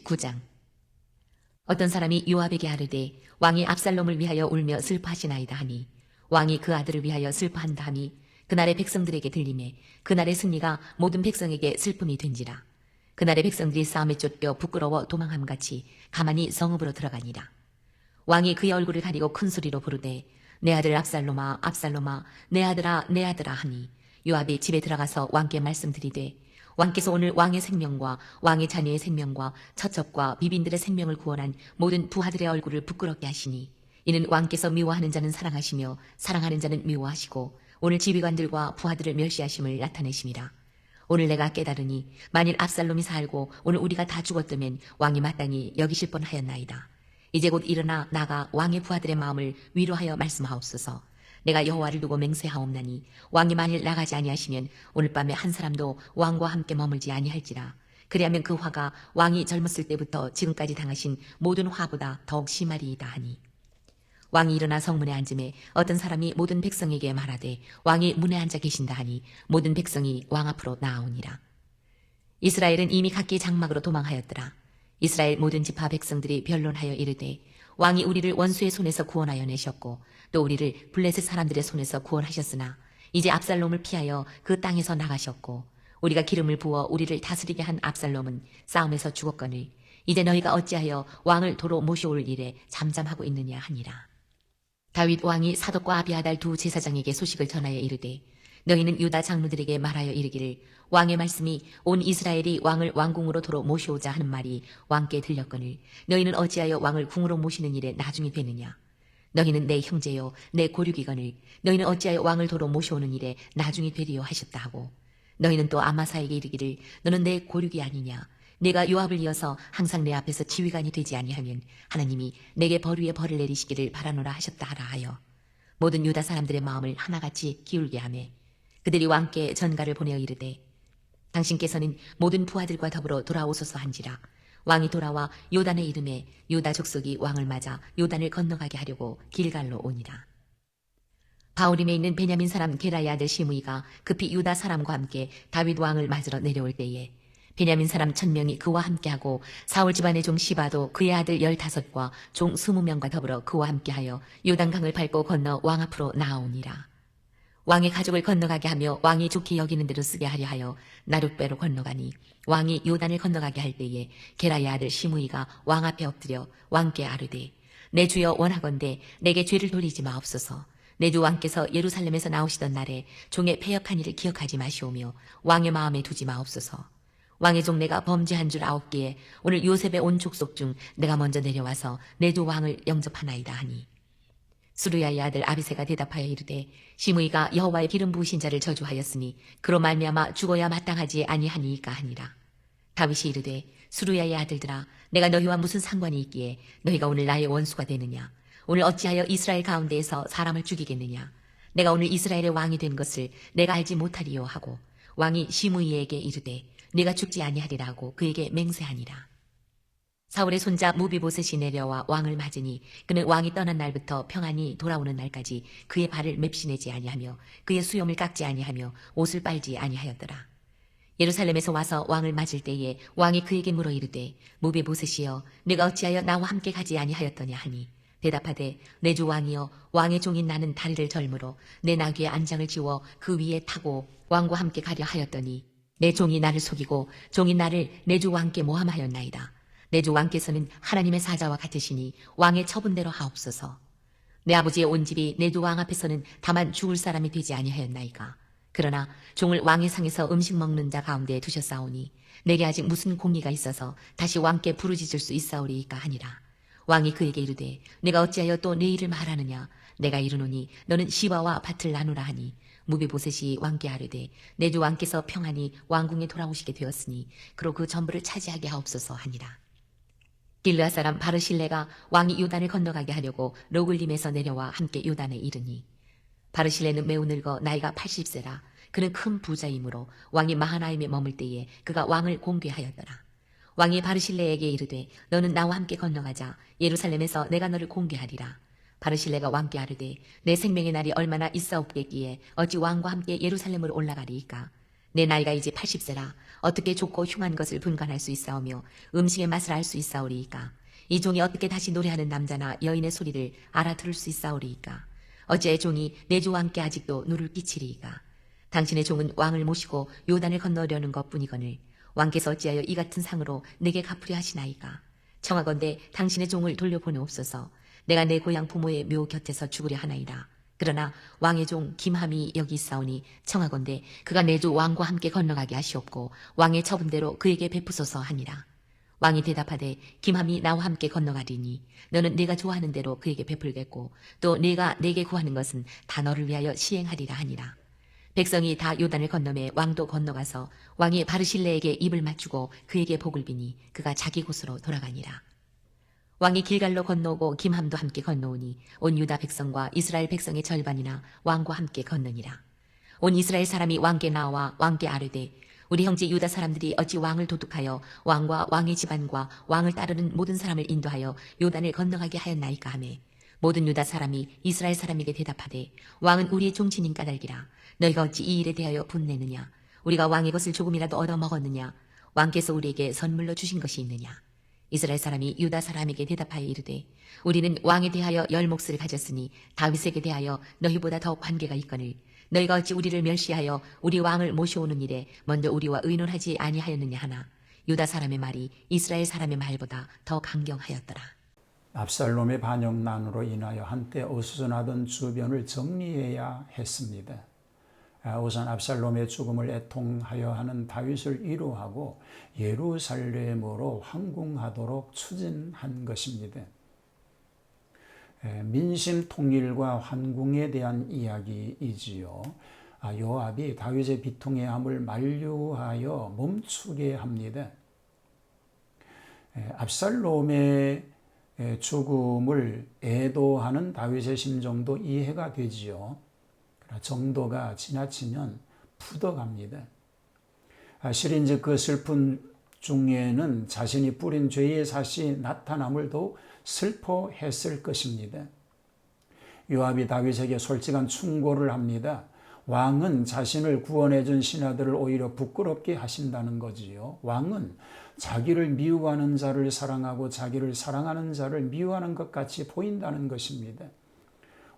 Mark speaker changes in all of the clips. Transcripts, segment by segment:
Speaker 1: 9장. 어떤 사람이 요압에게 아뢰되 왕이 압살롬을 위하여 울며 슬퍼하시나이다 하니 왕이 그 아들을 위하여 슬퍼한다 하니 그날의 백성들에게 들리매 그날의 승리가 모든 백성에게 슬픔이 된지라. 그날의 백성들이 싸움에 쫓겨 부끄러워 도망함같이 가만히 성읍으로 들어가니라. 왕이 그의 얼굴을 가리고 큰 소리로 부르되 내 아들 압살롬아 압살롬아 내 아들아 내 아들아 하니 요압이 집에 들어가서 왕께 말씀드리되 왕께서 오늘 왕의 생명과 왕의 자녀의 생명과 처첩과 비빈들의 생명을 구원한 모든 부하들의 얼굴을 부끄럽게 하시니 이는 왕께서 미워하는 자는 사랑하시며 사랑하는 자는 미워하시고 오늘 지휘관들과 부하들을 멸시하심을 나타내심이라. 오늘 내가 깨달으니 만일 압살롬이 살고 오늘 우리가 다 죽었다면 왕이 마땅히 여기실 뻔하였나이다. 이제 곧 일어나 나가 왕의 부하들의 마음을 위로하여 말씀하옵소서. 내가 여호와를 두고 맹세하옵나니 왕이 만일 나가지 아니하시면 오늘 밤에 한 사람도 왕과 함께 머물지 아니할지라. 그리하면 그 화가 왕이 젊었을 때부터 지금까지 당하신 모든 화보다 더욱 심하리이다 하니 왕이 일어나 성문에 앉음에 어떤 사람이 모든 백성에게 말하되 왕이 문에 앉아 계신다 하니 모든 백성이 왕 앞으로 나아오니라. 이스라엘은 이미 각기 장막으로 도망하였더라. 이스라엘 모든 지파 백성들이 변론하여 이르되 왕이 우리를 원수의 손에서 구원하여 내셨고 또 우리를 블레셋 사람들의 손에서 구원하셨으나 이제 압살롬을 피하여 그 땅에서 나가셨고 우리가 기름을 부어 우리를 다스리게 한 압살롬은 싸움에서 죽었거늘 이제 너희가 어찌하여 왕을 도로 모셔올 일에 잠잠하고 있느냐 하니라. 다윗 왕이 사독과 아비아달 두 제사장에게 소식을 전하여 이르되 너희는 유다 장로들에게 말하여 이르기를 왕의 말씀이 온 이스라엘이 왕을 왕궁으로 도로 모셔오자 하는 말이 왕께 들렸거늘 너희는 어찌하여 왕을 궁으로 모시는 일에 나중이 되느냐. 너희는 내 형제요 내 고륙이거늘 너희는 어찌하여 왕을 도로 모셔오는 일에 나중이 되리요 하셨다 하고 너희는 또 아마사에게 이르기를 너는 내 고륙이 아니냐. 내가 요압을 이어서 항상 내 앞에서 지휘관이 되지 아니하면 하나님이 내게 벌 위에 벌을 내리시기를 바라노라 하셨다 하라 하여 모든 유다 사람들의 마음을 하나같이 기울게 하매 그들이 왕께 전가를 보내어 이르되 당신께서는 모든 부하들과 더불어 돌아오소서 한지라. 왕이 돌아와 요단에 이름에 유다 족속이 왕을 맞아 요단을 건너가게 하려고 길갈로 오니라. 바울임에 있는 베냐민 사람 게라의 아들 시므이가 급히 유다 사람과 함께 다윗 왕을 맞으러 내려올 때에 베냐민 사람 1000명이 그와 함께하고 사울 집안의 종 시바도 그의 아들 15과 종 20명과 더불어 그와 함께하여 요단강을 밟고 건너 왕 앞으로 나아오니라. 왕의 가족을 건너가게 하며 왕이 좋게 여기는 대로 쓰게 하려 하여 나룻배로 건너가니 왕이 요단을 건너가게 할 때에 게라의 아들 시므이가 왕 앞에 엎드려 왕께 아뢰되 내 주여 원하건대 내게 죄를 돌리지 마옵소서. 내 주 왕께서 예루살렘에서 나오시던 날에 종의 패역한 일을 기억하지 마시오며 왕의 마음에 두지 마옵소서. 왕의 종 내가 범죄한 줄 아옵기에 오늘 요셉의 온 족속 중 내가 먼저 내려와서 내 주 왕을 영접하나이다 하니 수르야의 아들 아비새가 대답하여 이르되 시므이가 여호와의 기름 부으신 자를 저주하였으니 그로 말미암아 죽어야 마땅하지 아니하니이까 하니라. 다윗이 이르되 수르야의 아들들아 내가 너희와 무슨 상관이 있기에 너희가 오늘 나의 원수가 되느냐. 오늘 어찌하여 이스라엘 가운데에서 사람을 죽이겠느냐. 내가 오늘 이스라엘의 왕이 된 것을 내가 알지 못하리요 하고 왕이 시므이에게 이르되 네가 죽지 아니하리라고 그에게 맹세하니라. 사울의 손자 무비보셋이 내려와 왕을 맞으니 그는 왕이 떠난 날부터 평안히 돌아오는 날까지 그의 발을 맵시내지 아니하며 그의 수염을 깎지 아니하며 옷을 빨지 아니하였더라. 예루살렘에서 와서 왕을 맞을 때에 왕이 그에게 물어 이르되 무비보셋이여 네가 어찌하여 나와 함께 가지 아니하였더냐 하니 대답하되 내 주 왕이여 왕의 종인 나는 다리를 절므로 내 나귀의 안장을 지워 그 위에 타고 왕과 함께 가려 하였더니 내 종이 나를 속이고 종이 나를 내 주 왕께 모함하였나이다. 내 주 왕께서는 하나님의 사자와 같으시니 왕의 처분대로 하옵소서. 내 아버지의 온 집이 내 주 왕 앞에서는 다만 죽을 사람이 되지 아니하였나이까. 그러나 종을 왕의 상에서 음식 먹는 자 가운데 두셨사오니 내게 아직 무슨 공의가 있어서 다시 왕께 부르짖을 수 있사오리이까 하니라. 왕이 그에게 이르되 내가 어찌하여 또 내 일을 말하느냐. 내가 이르노니 너는 시바와 밭을 나누라 하니 무비보셋이 왕께 아뢰되 내 주 왕께서 평안히 왕궁에 돌아오시게 되었으니 그로 그 전부를 차지하게 하옵소서 하니라. 길르앗 사람 바르실레가 왕이 요단을 건너가게 하려고 로글림에서 내려와 함께 요단에 이르니 바르실레는 매우 늙어 나이가 80세라. 그는 큰 부자이므로 왕이 마하나임에 머물 때에 그가 왕을 공개하였더라. 왕이 바르실레에게 이르되 너는 나와 함께 건너가자. 예루살렘에서 내가 너를 공개하리라. 바르실레가 왕께 아뢰되 내 생명의 날이 얼마나 있사옵겠기에 어찌 왕과 함께 예루살렘으로 올라가리이까. 내 나이가 이제 80세라 어떻게 좋고 흉한 것을 분간할 수 있사오며 음식의 맛을 알 수 있사오리이까. 이 종이 어떻게 다시 노래하는 남자나 여인의 소리를 알아들을 수 있사오리이까. 어찌 종이 내 주와 함께 아직도 누를 끼치리이까. 당신의 종은 왕을 모시고 요단을 건너려는 것뿐이거늘 왕께서 어찌하여 이 같은 상으로 내게 갚으려 하시나이까. 청하건대 당신의 종을 돌려보내옵소서. 내가 내 고향 부모의 묘 곁에서 죽으려 하나이다. 그러나 왕의 종 김함이 여기 있사오니 청하건대 그가 내 주 왕과 함께 건너가게 하시옵고 왕의 처분대로 그에게 베푸소서 하니라. 왕이 대답하되 김함이 나와 함께 건너가리니 너는 네가 좋아하는 대로 그에게 베풀겠고 또 네가 내게 구하는 것은 다 너를 위하여 시행하리라 하니라. 백성이 다 요단을 건너매 왕도 건너가서 왕이 바르실레에게 입을 맞추고 그에게 복을 비니 그가 자기 곳으로 돌아가니라. 왕이 길갈로 건너오고 김함도 함께 건너오니 온 유다 백성과 이스라엘 백성의 절반이나 왕과 함께 건너니라. 온 이스라엘 사람이 왕께 나와 왕께 아뢰되 우리 형제 유다 사람들이 어찌 왕을 도둑하여 왕과 왕의 집안과 왕을 따르는 모든 사람을 인도하여 요단을 건너가게 하였나이까 하매 모든 유다 사람이 이스라엘 사람에게 대답하되 왕은 우리의 종친인 까닭이라. 너희가 어찌 이 일에 대하여 분내느냐. 우리가 왕의 것을 조금이라도 얻어먹었느냐. 왕께서 우리에게 선물로 주신 것이 있느냐. 이스라엘 사람이 유다 사람에게 대답하여 이르되 우리는 왕에 대하여 열 몫을 가졌으니 다윗에게 대하여 너희보다 더 관계가 있거늘 너희가 어찌 우리를 멸시하여 우리 왕을 모셔오는 일에 먼저 우리와 의논하지 아니하였느냐 하나 유다 사람의 말이 이스라엘 사람의 말보다 더 강경하였더라.
Speaker 2: 압살롬의 반역난으로 인하여 한때 어수선하던 주변을 정리해야 했습니다. 우선 압살롬의 죽음을 애통하여 하는 다윗을 위로하고 예루살렘으로 황궁하도록 추진한 것입니다. 민심 통일과 환궁에 대한 이야기이지요. 요압이 다윗의 비통해함을 만류하여 멈추게 합니다. 압살롬의 죽음을 애도하는 다윗의 심정도 이해가 되지요. 그러나 정도가 지나치면 푸덕합니다. 실인즉 그 슬픈 중에는 자신이 뿌린 죄의 사실이 나타남을 더욱 슬퍼했을 것입니다. 요압이 다윗에게 솔직한 충고를 합니다. 왕은 자신을 구원해 준 신하들을 오히려 부끄럽게 하신다는 거지요. 왕은 자기를 미워하는 자를 사랑하고 자기를 사랑하는 자를 미워하는 것 같이 보인다는 것입니다.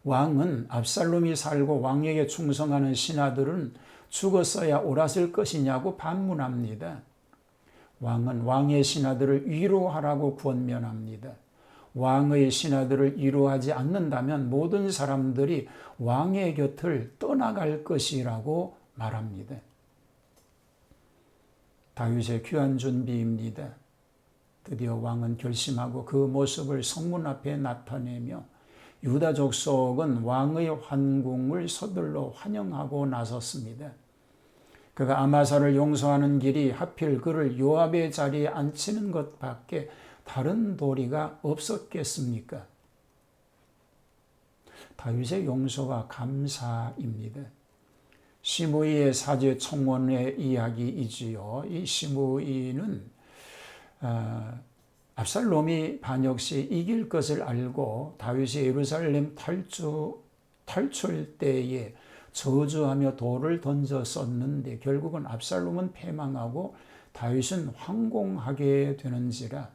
Speaker 2: 왕은 압살롬이 살고 왕에게 충성하는 신하들은 죽었어야 옳았을 것이냐고 반문합니다. 왕은 왕의 신하들을 위로하라고 권면합니다. 왕의 신하들을 위로하지 않는다면 모든 사람들이 왕의 곁을 떠나갈 것이라고 말합니다. 다윗의 귀한 준비입니다. 드디어 왕은 결심하고 그 모습을 성문 앞에 나타내며 유다 족속은 왕의 환궁을 서둘러 환영하고 나섰습니다. 그가 아마사를 용서하는 길이 하필 그를 요압의 자리에 앉히는 것밖에 다른 도리가 없었겠습니까? 다윗의 용서와 감사입니다. 시므이의 사제 청원의 이야기이지요. 이 시므이는 압살롬이 반역 시 이길 것을 알고 다윗이 예루살렘 탈출 때에 저주하며 돌을 던져 썼는데 결국은 압살롬은 패망하고 다윗은 황공하게 되는지라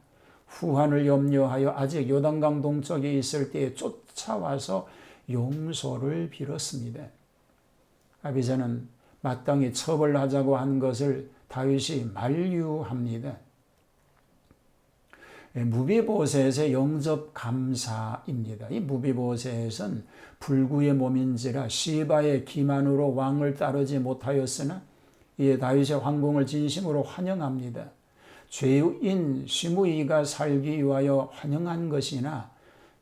Speaker 2: 후한을 염려하여 아직 요단강 동쪽에 있을 때에 쫓아와서 용서를 빌었습니다. 아비새는 마땅히 처벌하자고 한 것을 다윗이 만류합니다. 무비보셋의 영접 감사입니다. 이 무비보셋은 불구의 몸인지라 시바의 기만으로 왕을 따르지 못하였으나 이에 다윗의 황궁을 진심으로 환영합니다. 죄인 시므이가 살기 위하여 환영한 것이나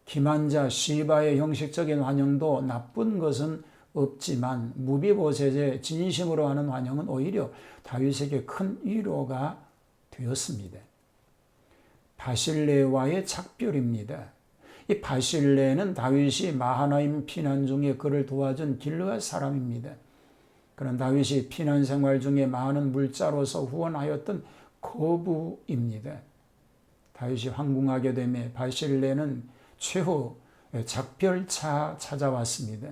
Speaker 2: 기만자 시바의 형식적인 환영도 나쁜 것은 없지만 무비보셋의 진심으로 하는 환영은 오히려 다윗에게 큰 위로가 되었습니다. 바실레와의 작별입니다. 이 바실레는 다윗이 마하나임 피난 중에 그를 도와준 길르앗 사람입니다. 그는 다윗이 피난 생활 중에 많은 물자로서 후원하였던 거부입니다. 다윗이 황궁하게 되매 바실레는 최후 작별차 찾아왔습니다.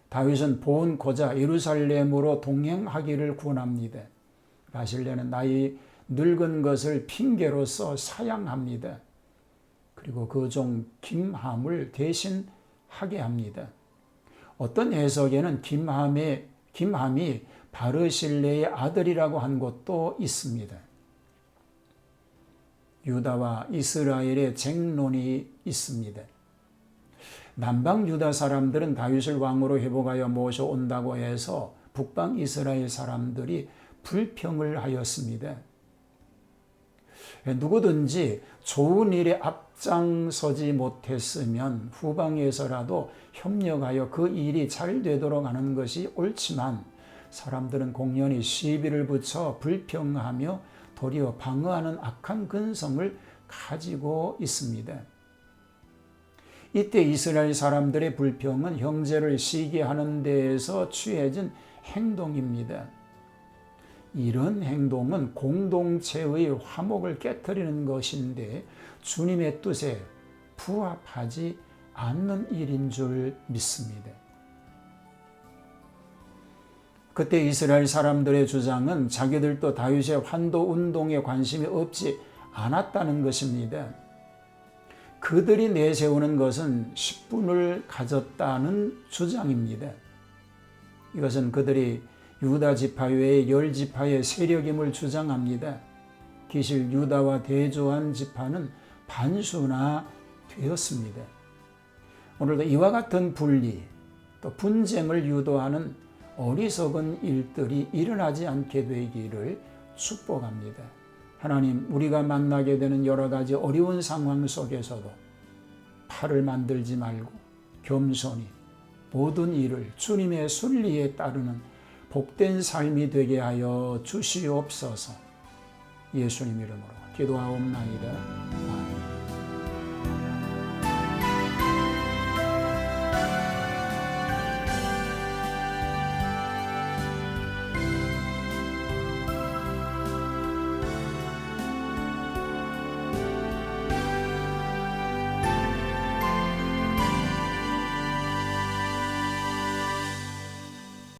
Speaker 2: 다윗은 본 고자 예루살렘으로 동행하기를 권합니다. 바실레는 나이 늙은 것을 핑계로써 사양합니다. 그리고 그 종 김함을 대신하게 합니다. 어떤 해석에는 김함이 바르실레의 아들이라고 한 것도 있습니다. 유다와 이스라엘의 쟁론이 있습니다. 남방 유다 사람들은 다윗을 왕으로 회복하여 모셔온다고 해서 북방 이스라엘 사람들이 불평을 하였습니다. 누구든지 좋은 일에 앞장서지 못했으면 후방에서라도 협력하여 그 일이 잘 되도록 하는 것이 옳지만 사람들은 공연히 시비를 붙여 불평하며 도리어 방어하는 악한 근성을 가지고 있습니다. 이때 이스라엘 사람들의 불평은 형제를 시기하는 데에서 취해진 행동입니다. 이런 행동은 공동체의 화목을 깨트리는 것인데 주님의 뜻에 부합하지 않는 일인 줄 믿습니다. 그때 이스라엘 사람들의 주장은 자기들도 다윗의 환도 운동에 관심이 없지 않았다는 것입니다. 그들이 내세우는 것은 10분을 가졌다는 주장입니다. 이것은 그들이 유다 지파 외에 10지파의 세력임을 주장합니다. 기실 유다와 대조한 지파는 반수나 되었습니다. 오늘도 이와 같은 분리, 또 분쟁을 유도하는 어리석은 일들이 일어나지 않게 되기를 축복합니다. 하나님, 우리가 만나게 되는 여러 가지 어려운 상황 속에서도 팔을 만들지 말고 겸손히 모든 일을 주님의 순리에 따르는 복된 삶이 되게 하여 주시옵소서. 예수님 이름으로 기도하옵나이다. 아멘.